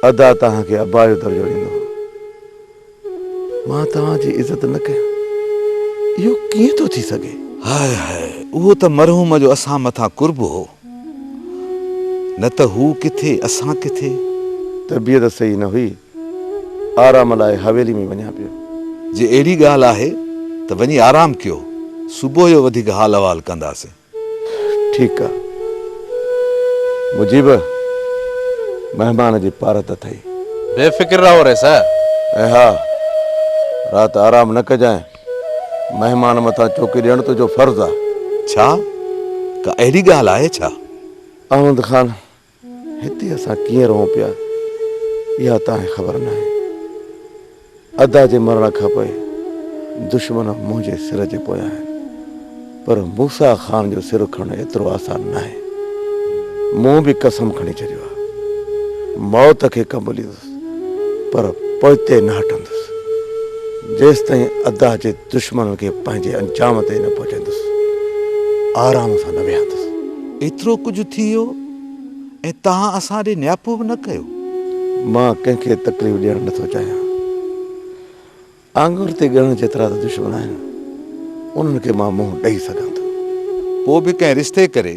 अदा तव्हांखे अब्बा जो दर्जो ॾींदो। मां तव्हांजी इज़त न कयां, इहो कीअं थो थी सघे? हाय हाय, उहो त मरहूम जो असां मथां कुर्ब हो, न त हू किथे असां किथे। तबियत सही न हुई, आराम लाइ हवेली में वञा पियो। जे अहिड़ी ॻाल्हि आहे त वञी आराम कयो, सुबुह जो वधीक हाल अहवाल कंदासीं। ठीकु आहे मुजीब, महिमान जी पारत अथई। बेफ़िक्र रहो रे सर। ऐं हा, राति आराम न कजांइ, महिमान मथां चौकी ॾियणु तुंहिंजो फर्ज़ आहे। छा का अहिड़ी ॻाल्हि आहे छा? अहमद ख़ान, हिते असां कीअं रहूं पिया इहा तव्हांखे ख़बर न आहे। अदा जे मरण खां पोइ दुश्मन मुंहिंजे सिर जे पोयां आहिनि, पर मूसा ख़ान जो सिर खणणु एतिरो आसान न आहे। मूं बि कसम खणी छॾियो आहे, मौत खे कबूलींदुसि पर पोइते न हटंदुसि जेसि ताईं अदा जे दुश्मन खे पंहिंजे अंजाम ते न पहुचंदुसि, आराम सां न विहंदुसि। एतिरो कुझु थी वियो ऐं तव्हां असां ॾे नियापो बि न कयो। मां कंहिंखे तकलीफ़ ॾियणु नथो चाहियां। आंगुर ते ॻणण जेतिरा त दुश्मन आहिनि, उन्हनि खे मां मुंहुं ॾेई सघां थो। पोइ बि कंहिं रिश्ते करे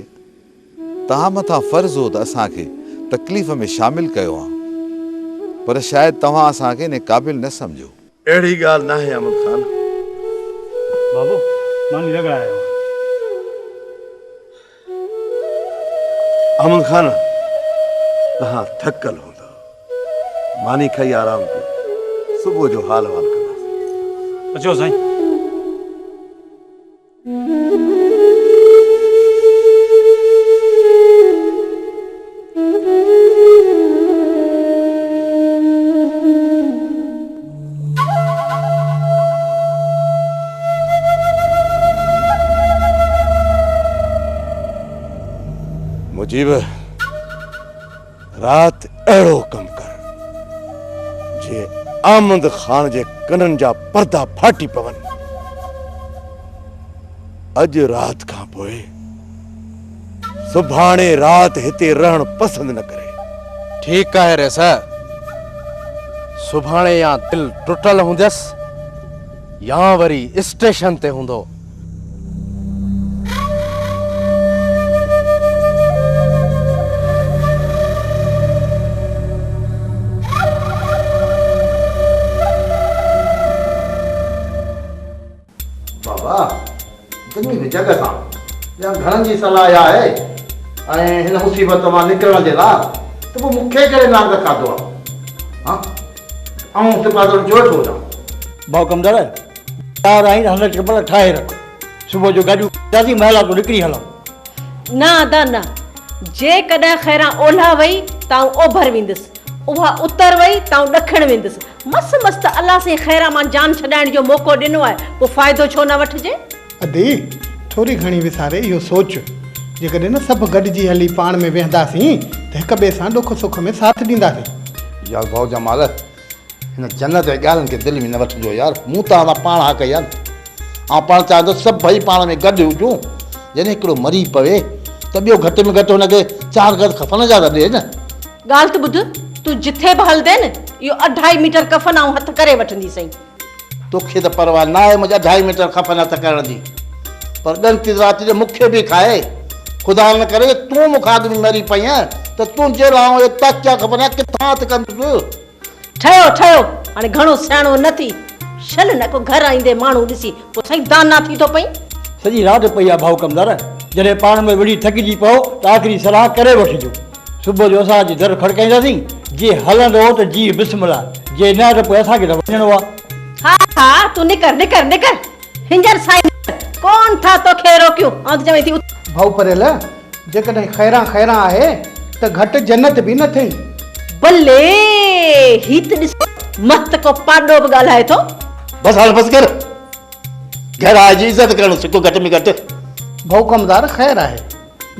तव्हां मथां फर्ज़ हो त असांखे तकलीफ़ में शामिल कयो आहे, पर शायदि तव्हां असांखे इन क़ाबिल न सम्झो। अहिड़ी ॻाल्हि न आहे अहमद ख़ान। बाबू मानी लॻायो। अहमद ख़ान, तव्हां थकल हूंदव, मानी खाई आराम कयो, सुबुह जो हाल वाल कंदासीं। अचो साईं। मुजीब, राति अहिड़ो कमु कर जे अहमद ख़ान जे कननि जा पर्दा फाटी पवनि। अॼु राति खां पोइ सुभाणे राति हिते रहणु पसंदि न करे। ठीकु आहे रे सर। सुभाणे या दिलि टुटल हूंदसि या वरी स्टेशन ते हूंदो। जगह सां या घरनि जी सलाह आहे ऐं हिन मुसीबत मां निकिरण जे लाइ त पोइ मूंखे कहिड़े नांग खाधो आहे? हा, ऐं तिपादो जो छो हुजां? भाउ कमदार तयार आहीं, हल टेबल ठाहे रख, सुबुह जो गाॾियूं दादी महिला तो निकिरी हलूं। न अदा न, जेकॾहिं खैरां ओलह वई त ओभर वेंदसि, उहा उतर वई त ॾखिण वेंदसि। मस्त मस्त अलाह से खैरा मां जान छॾाइण जो मौक़ो ॾिनो आहे, पोइ फ़ाइदो छो न वठिजे? अदी थोरी घणी विसारे इहो सोच, जेकॾहिं न सभु गॾिजी हली पाण में वेहंदासीं त हिक ॿिए सां दुख सुख में साथ ॾींदासीं। यार भाउ जमाल, हिन जन्नत जे ॻाल्हियुनि खे दिलि में न वठिजो यार। मूं त अञा पाण हा कई यार, ऐं पाण चाहींदो सभु भई पाण में गॾु हुजूं। जॾहिं हिकिड़ो मरी पवे त ॿियो घटि में घटि हुनखे 4 गज खफ़न जा त ॾे न। ॻाल्हि त ॿुध, तूं जिथे बि हलंदे न, इहो 2.5 मीटर कफ़न ऐं हथ करे वठंदी सही। तोखे त परवाह न आहे मुंहिंजा 2.5 मीटर खफ़न हथ करण जी, पर ॻणती राति जो मूंखे बि खाए। ख़ुदा न करे तूं मूंखां अॻु में मरी पई आहीं त तुंहिंजे लाइ तचा खफ़न किथां हथ कंदुसि? ठहियो ठहियो, हाणे घणो सियाणो न थी। छल न को घर ईंदे माण्हू ॾिसी पोइ साईं दाना थी थो पई। सॼी राति पई आहे भाउ कमदार, जॾहिं पाण में वॾी थकिजी पओ त आख़िरी सलाह करे वठिजो। सुबुह जो असांजी दर खड़काईंदासीं, जे हलंदो त जी बिस्मिल्लाह, जे न त पोइ असांखे त वञिणो आहे। हा हा, तूं निकर निकर निकर, हिंजर साईं कोन था तोखे रोकियो। ऐं चवे थी भाउ परेल, जेकॾहिं खैरां खैरां आहे त घटि जन्नत बि न थई। भले ही त ॾिस, मस्त को पाॾो बि ॻाल्हाए थो। बस हाल बस कर, घर आहे जी इज़त करणु सिखो घटि में घटि। भाउ कमदार ख़ैर आहे,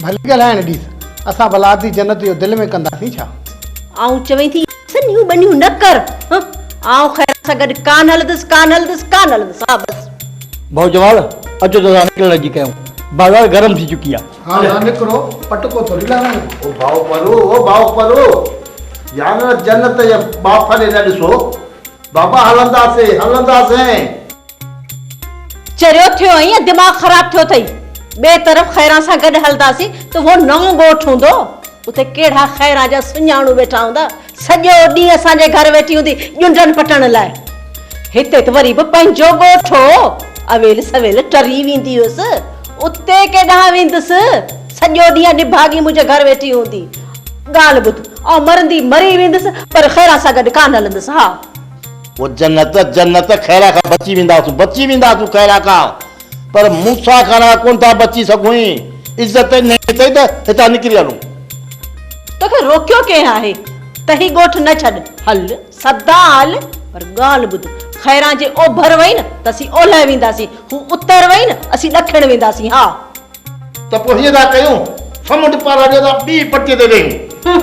भली ॻाल्हाइण ॾीस, असां भला आदि जन्नत जो दिलि में कंदासीं छा? ऐं चवे थी सनियूं बनियूं न कर। ऐं खैर सां गॾु कान हलंदसि कान हलंदसि कान हलंदसि। हा बस भाउ जमाल, अचो त निकिरण जी कयूं, बाज़ार गरम थी चुकी आहे। हाँ निकिरो, पटको थोरी लॻाइणो। ओ भाउ परू, यार जन्नत या बाप ने न ॾिसो बाबा हलंदासीं चरियो थियो ऐं दिमाग़ ख़राब थियो अथई ॿिए तरफ़ ख़ैरां सां गॾु हलंदासीं त उहो नओं ॻोठु हूंदो उते कहिड़ा ख़ैरां जा सुञाणू वेठा हूंदा सॼो ॾींहुं असांजे घर वेठी हूंदी ॼुंडनि पटण लाइ हिते त वरी बि पंहिंजो ॻोठो अवेल सवेल टरी वेंदी हुअसि उते केॾांहुं वेंदुसि सॼो ॾींहुं निभागी मुंहिंजे घर वेठी हूंदी ॻाल्हि ॿुध ऐं मरंदी मरी वेंदुसि पर ख़ैरां सां गॾु कान हलंदुसि हा वो जन्नत खैरा का बची वेंदासूं खैरा का पर मूंसां खां कोन था बची सघूं इज्जत नहीं अथई त हितां निकिरी हलूं तोखे रोकियो कंहिं आहे त ही ॻोठु न छॾ हल सदा हल पर ॻाल्हि ॿुध खैरां जे ओभर वई न त असीं ओलह वेंदासीं हू उतर वई न असीं ॾखिण वेंदासीं हा त पोइ हीअं था कयूं समुंड पार ॿी पटीअ ते वेयूं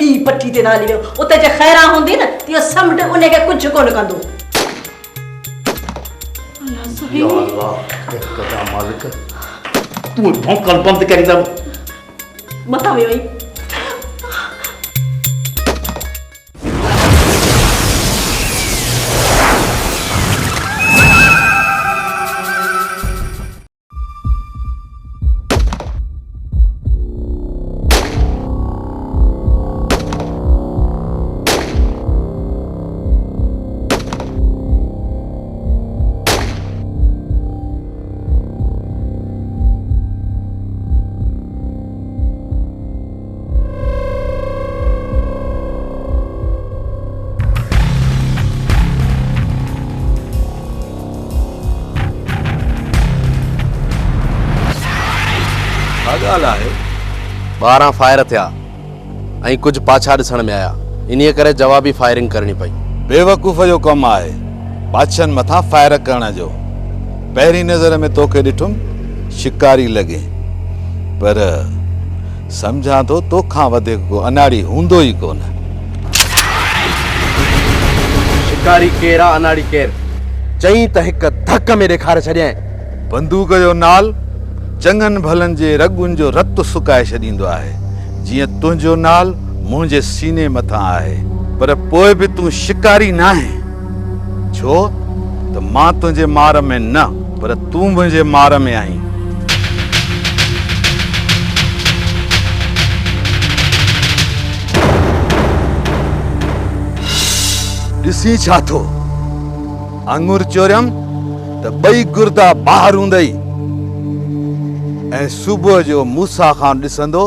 ॿी पटी ते न हली वियो उते जे खैरां हूंदी न त इहो समुंड उनखे कुझु कोन कंदो या अल्लाह कदा मालिक तू भौंकल बंद करी दम मथां वियो वई ॻाल्हि आहे 12 फायर थिया ऐं कुझु पाछा ॾिसण में आया इन्हीअ करे जवाबी फायरिंग करणी पई बेवकूफ़ जो कमु आहे बादशाहनि मथां फायर करण जो पहिरीं नज़र में तोखे ॾिठुमि शिकारी लॻे पर सम्झां थो तोखां वधीक को अनाड़ी हूंदो ई कोन शिकारी केरु आहे अनाड़ी केरु चई त हिक धक में ॾेखारे छॾियईं बंदूक जो नाल चङनि भलनि जे रॻुनि जो रतु सुकाए छॾींदो आहे जीअं तुंहिंजो नाल मुंहिंजे सीने मथां आहे पर पोइ बि तूं शिकारी न आहे छो त मां तुंहिंजे मार में न पर तूं मुंहिंजे मार में आहीं ॾिसी छा थो आङुर चोरियमि त ॿई गुर्दा ॿाहिरि हूंदई ऐं सुबुह जो मूसा खां ॾिसंदो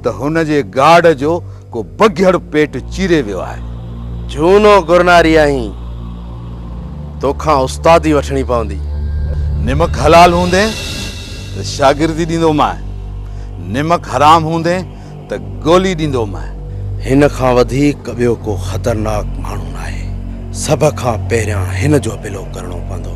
त हुन जे गार्ड जो को बघियड़ पेट चीरे वियो आहे झूनो गुरनारी आहीं तोखां उस्तादी वठणी पवंदी निमक हलाल हूंदे त शागिर्दी ॾींदोमांइ निमक हराम हूंदे त गोली ॾींदोमांइ हिन खां वधीक ॿियो को ख़तरनाक माण्हू न आहे सभ खां पहिरियां हिन जो पिलो करणो पवंदो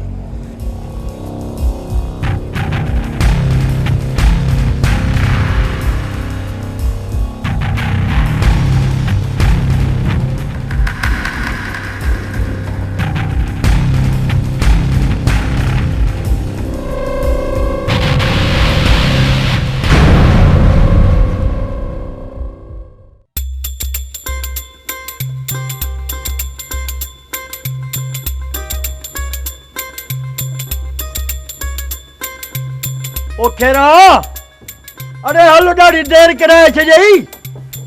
ओ खैरा अरे हलो ॾाढी देर कराए छॾई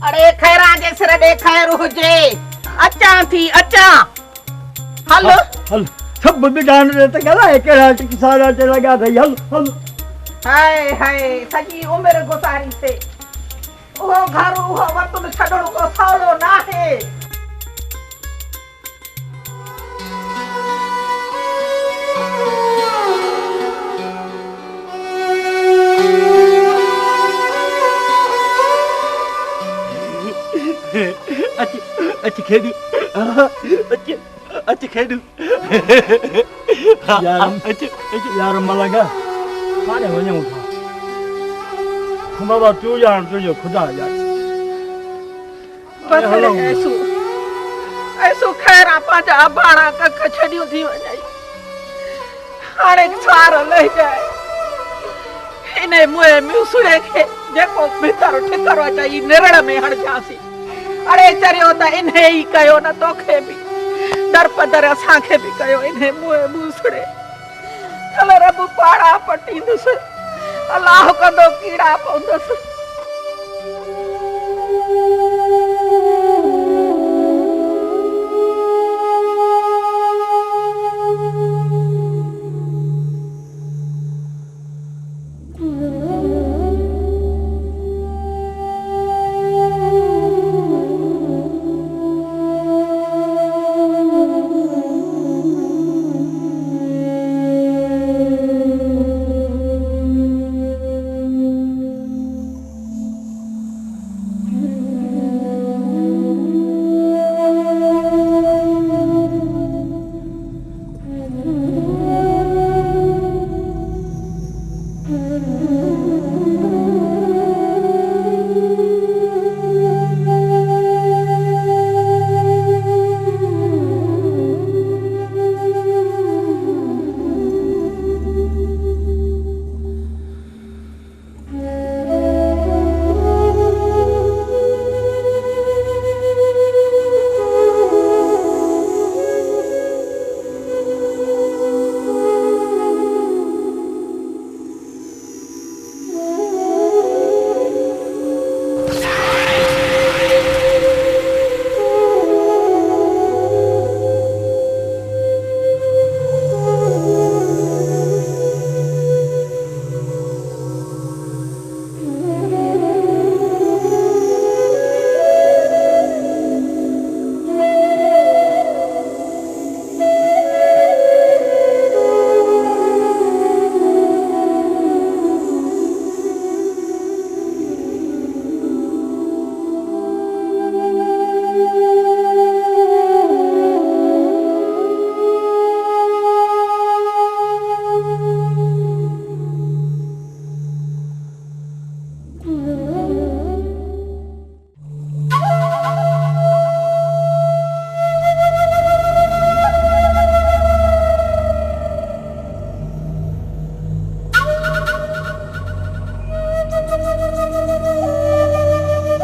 अरे खैरा जे सिर ॾे खैर हुजे अचां थी अचां हल हल सभु बिडान रे त ॻाल्हाए कहिड़ा टिकसारा ते लॻा अथई हल हल हाय हाय सॼी उमिरि गुज़ारी से उहो घर उहो वतन छॾणो को सवलो न आहे अच खेॾ अच खेॾ यार मलंगा हाणे वञूं था बाबा तूं ॼाण तुंहिंजो ख़ुदा ॼाण ऐसो खैरा पंहिंजा अबाणा कख छॾियूं थी वञई हाणे सार लही जाए हिन मुंहिंजे म्यूसड़े खे जेको भितर ठिकर अचाई निरण में हणजासीं अरे चरियो त इन्हे ई कयो न तोखे बि दर पदर असांखे बि कयो इन्हे मुंहुं मूसड़े चल रब पाड़ा पटींदुसि अलाह कंदो कीड़ा पवंदुसि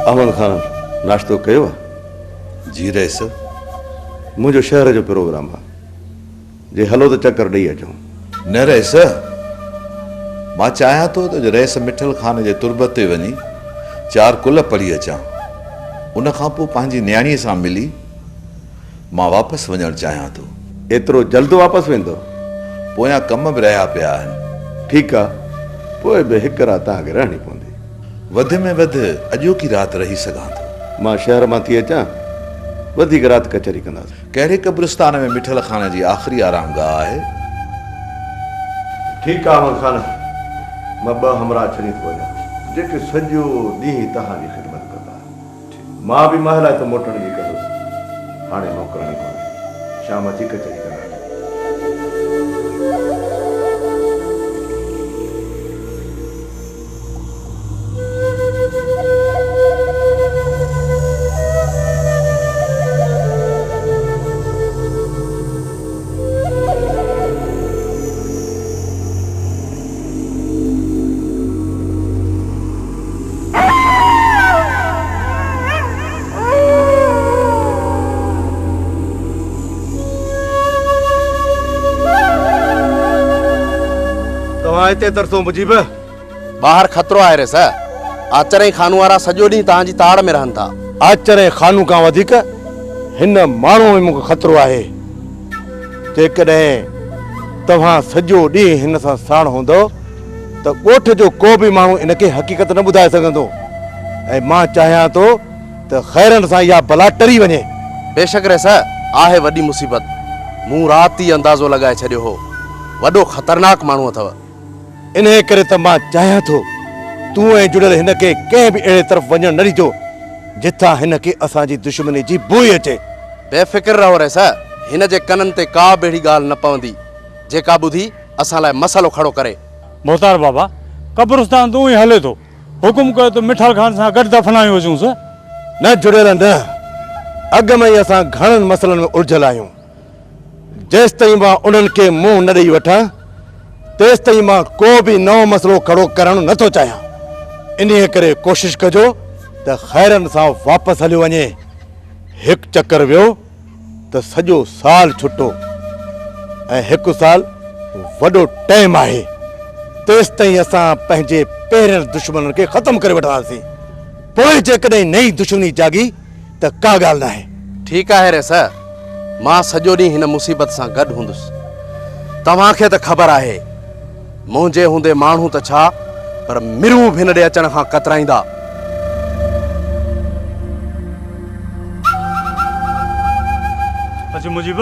अहमद खान नाश्तो कयो जी रईस मुझे शहर जो प्रोग्राम है जे हलो तो चक्कर ॾेई अचूं न रईस मां चाहियां थो त रईस मिठल खान जे तुरबत ते वञी 4 कुल पढ़ी अचां उन खां पोइ पंहिंजी न्याणीअ सां मिली मां वापसि वञणु चाहियां थो एतिरो जल्द वापसि वेंदो पोयां कम बि रहिया पिया आहिनि ठीकु आहे पोइ बि हिकु राति तव्हांखे रहणी पवंदी वधि में वधि अॼोकी राति रही सघां थो मां शहर मां थी अचां वधीक राति कचहरी कंदासीं कहिड़े क़ब्रिस्तान में मिठल खान जी आख़िरी आरामगाह आहे ठीकु आहे अहमद खान मां 2 हमरा छॾी थो वञां जेके सॼो ॾींहुं तव्हांजी ख़िदमत कंदा मां बि महल त मोटण जी कंदुसि हाणे नौकरानी कोन्हे शाम अची कचहरी कंदासीं हिते तरसो मुजीब बाहर खतरो आहे रे सर आचर ऐं खानू वारा सॼो ॾींहुं तव्हांजी ताड़ में रहनि था आचर ऐं खानू खां वधीक हिन माण्हूअ में मूंखे खतरो आहे जेकॾहिं तव्हां सॼो ॾींहुं हिन सां साण हूंदो त ॻोठ जो को बि माण्हू इनखे हक़ीक़त न ॿुधाए सघंदो ऐं मां चाहियां थो त ख़ैरनि सां इहा बला टरी वञे बेशक रे सर आहे वॾी मुसीबत मूं राति ई अंदाज़ो लॻाए छॾियो हो वॾो ख़तरनाक माण्हू अथव इन करे त मां चाहियां थो तूं ऐं जुड़ियल हिन खे कंहिं बि अहिड़े तरफ़ वञणु न ॾिजो जिथां हिन खे असांजी दुश्मनी जी बोई अचे बेफ़िक्र रहो रे सर हिन जे कननि ते का बि अहिड़ी ॻाल्हि न पवंदी जेका ॿुधी असां लाइ मसइलो खड़ो करे मोहतार बाबा कब्रिस्तान तूं ई हले थो हुकुम कयो त मिठल खान सां गॾु दफ़नायूं हुजूंसि न जुड़ियल न अॻु में ई असां घणनि मसइलनि में उलझियल आहियूं जेसि ताईं मां उन्हनि खे मुंहुं न ॾेई वठां तेसि ताईं मां को बि नओं मसइलो खड़ो करणु नथो चाहियां इन करे कोशिशि कजो त ख़ैरनि सां वापसि हलियो वञे एक चक्कर वियो तो सजो साल छुट्टो ऐं एक साल वडो टाइम आहे तेस ताईं असां पंहिंजे पहिरियल दुश्मन के खत्म करे वठासीं पोइ जेकॾहिं नई दुश्मनी जागी त का ॻाल्हि नाहे ठीक है रे सर मां सॼो ॾींहुं हिन मुसीबत सां गॾु हूंदुसि तव्हांखे त ख़बर आहे मुंहिंजे हूंदे माण्हू त छा पर मिरूं बि हिन ॾे अचण खां कतराईंदा अच्छा मुजीब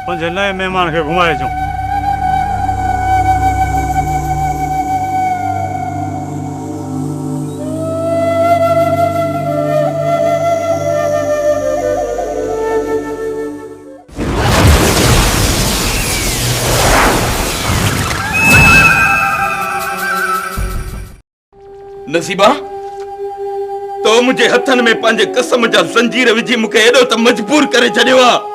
पंहिंजे नए महिमान खे घुमाए अचूं नसीबा तो मुझे हथन में पंहिंजे कसम जा ज़ंजीर विझी मूंखे एॾो त मजबूर करे छॾियो आहे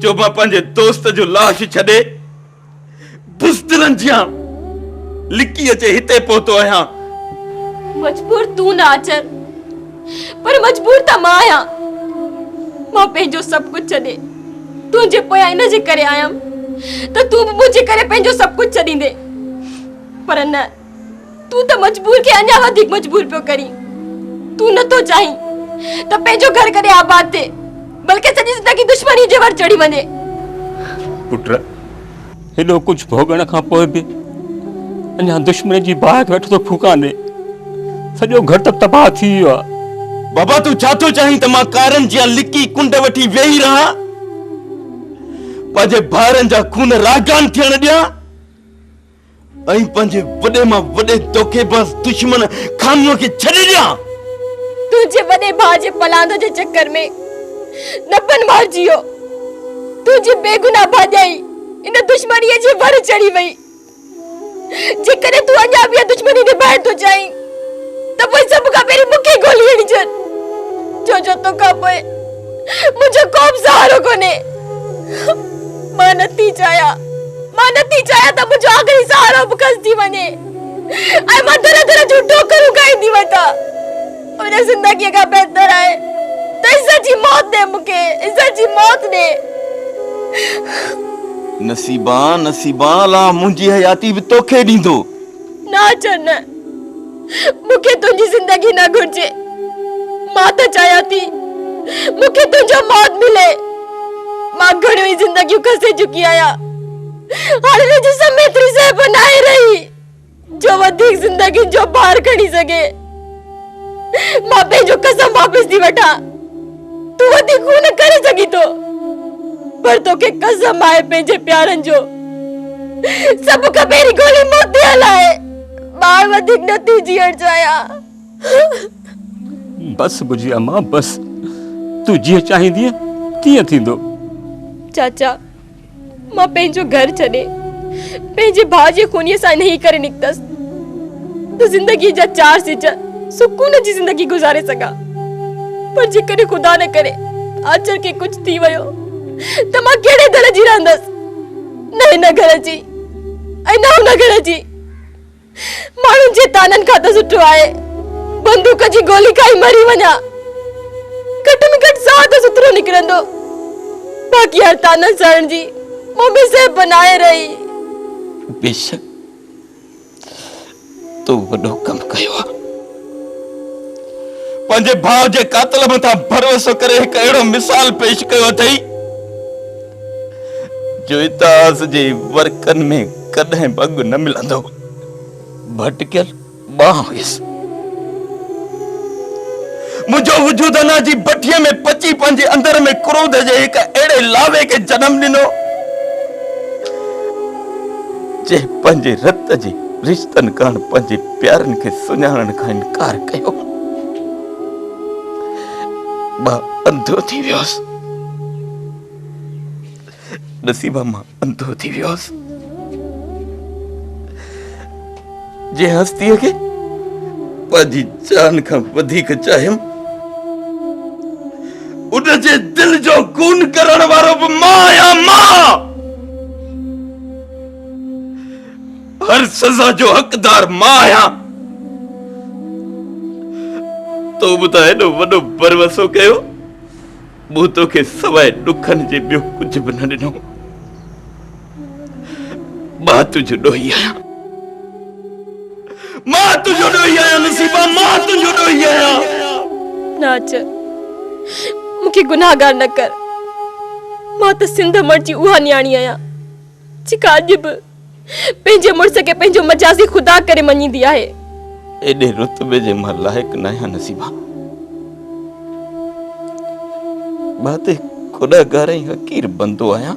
जो मां पंहिंजे दोस्त जो लाश छॾे बुज़दिलनि जियां लिकी अचे हिते पहुतो आहियां मजबूर तू ना अचर पर मजबूर त मां आहियां मां पंहिंजो सभु कुझु छॾे तुंहिंजे पोयां इन जे करे आयमि त तूं बि मुंहिंजे करे पंहिंजो सभु कुझु छॾींदे पर न तू त मजबूर के अञा वधीक मजबूर पियो करी तू न तो चाहीं त पंहिंजो घर करे आबाद थे बल्कि सॼी ज़िंदगी दुश्मनी जे वर चढ़ी वञे पुट हेॾो कुझु भोगण खां पोइ बि अञा दुश्मनी जी बाहि वेठो थो फूकाने सॼो घर त तबाह थी वियो आहे बाबा तू छा थो चाहीं त मां कारनि जियां लिकी कुंड वठी वेही रहां पंहिंजे भाउरनि जा खून रागान थियण ॾियां ऐं पंहिंजे वॾे मां वॾे धोखेबाज़ दुश्मन खामियो खे छॾे ॾियां तुझे वॾे भाउ जे पलांद जे चक्कर में नबन मारिजी वियो तुंहिंजी बेगुनाह भाॼाई इन दुश्मनीअ जे वर चढ़ी वई जेकॾहिं तूं अञा बि दुश्मनी निभाए थो चाहीं त पोइ सभु खां पहिरीं मूंखे गोली हणी छॾ जो तोखां पोइ मुंहिंजो को बि सहारो कोन्हे मां नथी चाहियां त मुंहिंजो आख़िरी सहारो बि खस थी वञे ऐं मां दर दर जूं ठोकरूं खाईंदी वठां उन ज़िंदगीअ खां बहितर आहे त इज़त जी मौत ॾे मूंखे इज़त जी मौत ॾे नसीबा अला मुंहिंजी हयाती बि तोखे ॾींदो ना चन मूंखे तुंहिंजी ज़िंदगी न घुर्जे मां त चाहियां थी मूंखे तुंहिंजो मौत मिले मां घणियूं ई ज़िंदगियूं खसे चुकी आहियां हाणे जिस्म में एतिरी सहब नाहे रही जो वधीक ज़िंदगी जो भार खणी सघे मां पंहिंजो कसम वापसि थी वठां तूं वधीक खून करे सघी थो पर तोखे कसम आहे पंहिंजे प्यारनि जो सभु खां पहिरीं गोली मौत ते हलाए मां वधीक नथी जीअण चाहियां बस बुझिया मां बस तू जीअं चाहींदीअ तीअं थींदो चाचा मां पंहिंजो घर छॾे पंहिंजे भाउ जे खूनीअ सां नहीं करे निकतसि त ज़िंदगी जा 4 सिज सुकून जी ज़िंदगी गुज़ारे सघां पर जेकॾहिं ख़ुदा न करे आचर के कुझु थी वियो त मां कहिड़े दर जी रहंदसि न हिन घर जी ऐं न हुन घर जी माण्हुनि जे ताननि खां त सुठो आहे बंदूक जी गोली खाई मरी वञा घटि में घटि साह त सुथरो निकिरंदो बाक़ी हर ताननि सहण जी मम्मी से बनाए रही बेशक तो वॾो कमु कयो आहे पंहिंजे भाउ जे कातल मथां भरोसो करे हिकु अहिड़ो मिसाल पेश कयो अथई जो इतिहास जे वर्कनि में कॾहिं बग न मिलंदो भटकियल बाह हुयसि मुंहिंजो वजूद अना जी भठीअ में पची पंहिंजे अंदर में क्रोध जे हिकु अहिड़े लावे खे जनम ॾिनो जे पंहिंजे रत जी रिश्तनि कारण पंहिंजे प्यारनि खे सुञाणण खां इनकार कयो मां अंधो थी वियोसि नसीबा मां अंधो थी वियोसि जे हस्तीअ खे पंहिंजी जान खां वधीक चाहियमि उन जे दिल जो खून करण वारो बि मां आहियां मां हर सज़ा जो हक़दार मां आहियां तो ॿुधाए एॾो वॾो भरवसो कयो, मूं तोखे सवाइ ॾुखनि जे ॿियो कुझु बि न ॾिनो। मां तुंहिंजो ॾोही आहियां, मां तुंहिंजो ॾोही आहियां नसीबा, मां तुंहिंजो ॾोही आहियां। नाच मूंखे गुनाहगार न कर। मां त सिंध मर्जी उहा न्याणी आहियां जेका अॼु बि पंहिंजे मुड़ुस खे पंहिंजो मजाज़ी खुदा करे मञींदी आहे। एॾे रुतबे जे मां लाइक़ न आहियां नसीबा। मां त गुनाहगार ऐं हक़ीर बंदो आहियां।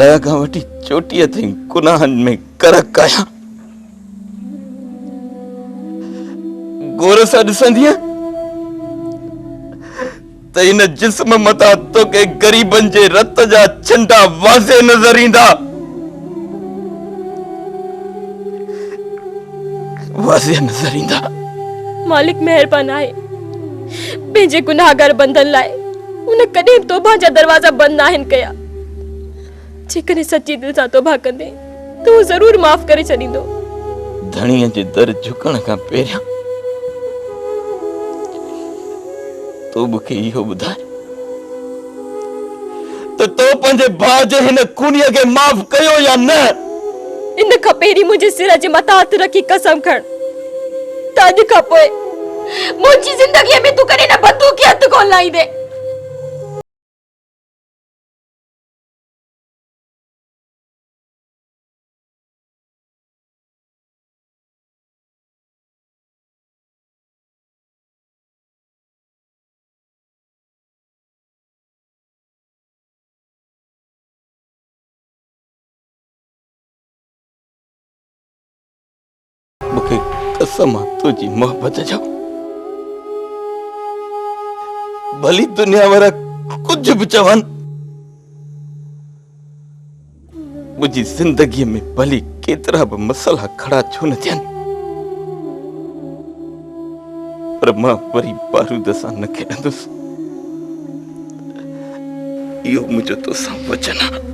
ॾह खां वठी चोटीअ ताईं गुनाहनि में करक आहियां। गौर सां ॾिसंदीअ त इन जिस्म मथां तोखे ग़रीबनि जे रत जा छंडा वाज़े नज़र ईंदा, वाज़े नज़र ईंदा। मालिक मेहरबान आहे। पंहिंजे गुनाहगार बंदन लाइ उन कॾहिं तौबा जा दरवाजा बंदि नाहिनि कया। जेकॾहिं सची दिलि सां तौबा कंदे त हू ज़रूर माफ़ करे छॾींदो। धणीअ जे दर झुकण खां पहिरियां तो मूंखे इहो ॿुधाए त तो पंहिंजे भाउ जे हिन खूनीअ खे माफ़ कयो या न? इन खां पहिरीं मुंहिंजे सिर जे मथां हथ रखी कसम खण त अॼु खां पोइ मुंहिंजी ज़िंदगीअ में तूं कॾहिं न बंदूक खे हथ कोन लाहींदे। मूंखे कसम आहे तुंहिंजी मोहबत जो। भली दुनिया वारा कुझु बि चवनि, मुंहिंजी ज़िंदगीअ में भली केतिरा बि मसइला खड़ा छो न थियनि, पर मां वरी बारूद सां न खेॾंदुसि। इहो मुंहिंजो तोसां वचन आहे।